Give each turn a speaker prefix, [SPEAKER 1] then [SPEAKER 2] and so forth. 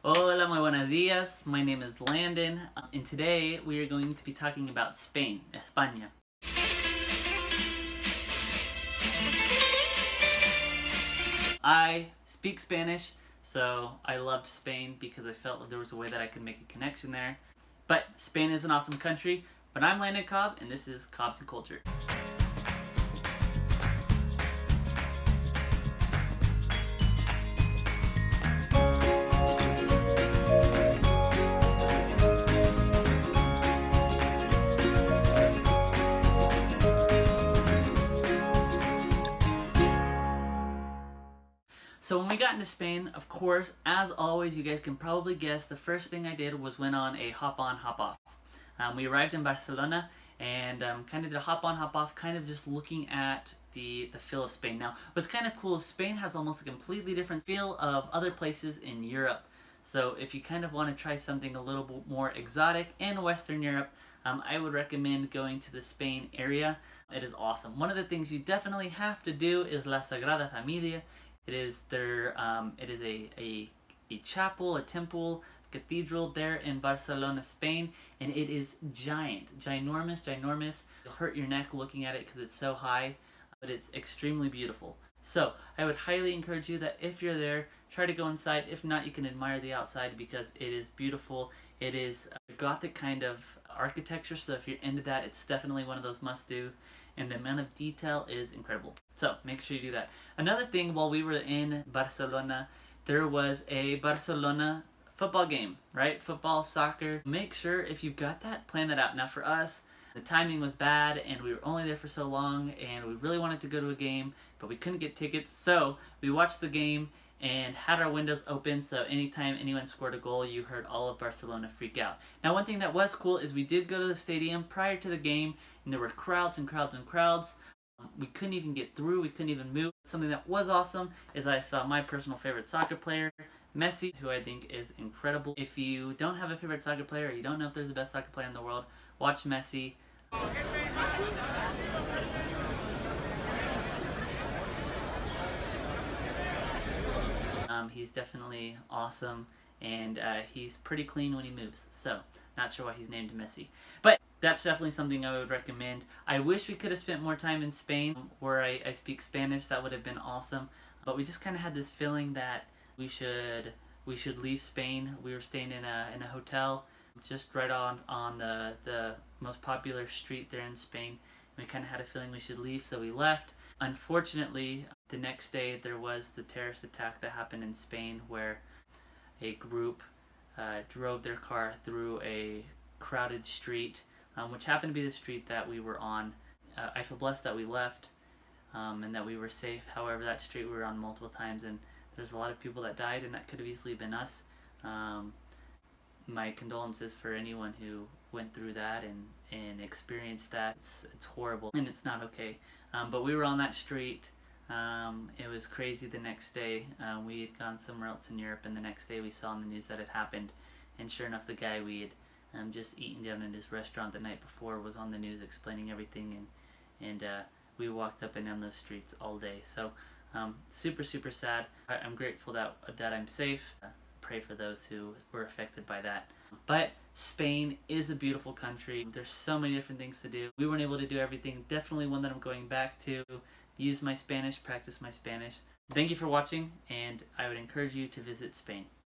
[SPEAKER 1] Hola, muy buenos días. My name is Landon, and today we are going to be talking about Spain, España. I speak Spanish, so I loved Spain because I felt that there was a way that I could make a connection there. But Spain is an awesome country. But I'm Landon Cobb, and this is Cobbs and Culture. So when we got into Spain, of course, as always, you guys can probably guess, the first thing I did was went on a hop-on, hop-off. We arrived in Barcelona and kind of did a hop-on, hop-off, kind of just looking at the feel of Spain. Now, what's kind of cool is Spain has almost a completely different feel of other places in Europe. So if you kind of want to try something a little bit more exotic in Western Europe, I would recommend going to the Spain area. It is awesome. One of the things you definitely have to do is La Sagrada Familia. It is a chapel, a temple, a cathedral there in Barcelona, Spain, and it is ginormous. You'll hurt your neck looking at it because it's so high, but it's extremely beautiful. So I would highly encourage you that if you're there, try to go inside. If not, you can admire the outside because it is beautiful. It is a Gothic kind of architecture, so if you're into that, it's definitely one of those must-do. And the amount of detail is incredible. So make sure you do that. Another thing, while we were in Barcelona, there was a Barcelona football game, right? Football, soccer. Make sure if you've got that, plan that out. Now for us, the timing was bad and we were only there for so long and we really wanted to go to a game, but we couldn't get tickets. So we watched the game and had our windows open, so anytime anyone scored a goal, you heard all of Barcelona freak out. Now, one thing that was cool is we did go to the stadium prior to the game, and there were crowds and crowds and crowds. We couldn't even get through, we couldn't even move. Something that was awesome is I saw my personal favorite soccer player, Messi, who I think is incredible. If you don't have a favorite soccer player, or you don't know if there's the best soccer player in the world, watch Messi. He's definitely awesome, and he's pretty clean when he moves, so not sure why he's named Messi. But that's definitely something I would recommend. I wish we could have spent more time in Spain, where I speak Spanish. That would have been awesome. But we just kind of had this feeling that we should leave Spain. We were staying in a hotel just right on the most popular street there in Spain. We kind of had a feeling we should leave, so we left. Unfortunately, the next day there was the terrorist attack that happened in Spain where a group drove their car through a crowded street, which happened to be the street that we were on. I feel blessed that we left and that we were safe. However, that street we were on multiple times and there's a lot of people that died, and that could have easily been us. My condolences for anyone who went through that and experienced that. It's horrible and it's not okay. But we were on that street. It was crazy the next day. We had gone somewhere else in Europe, and the next day we saw in the news that it happened. And sure enough, the guy we had just eaten down in his restaurant the night before was on the news explaining everything, and we walked up and down those streets all day. So super sad. I'm grateful that I'm safe. Pray for those who were affected by that. But Spain is a beautiful country. There's so many different things to do. We weren't able to do everything. Definitely one that I'm going back to. Use my Spanish, practice my Spanish. Thank you for watching, and I would encourage you to visit Spain.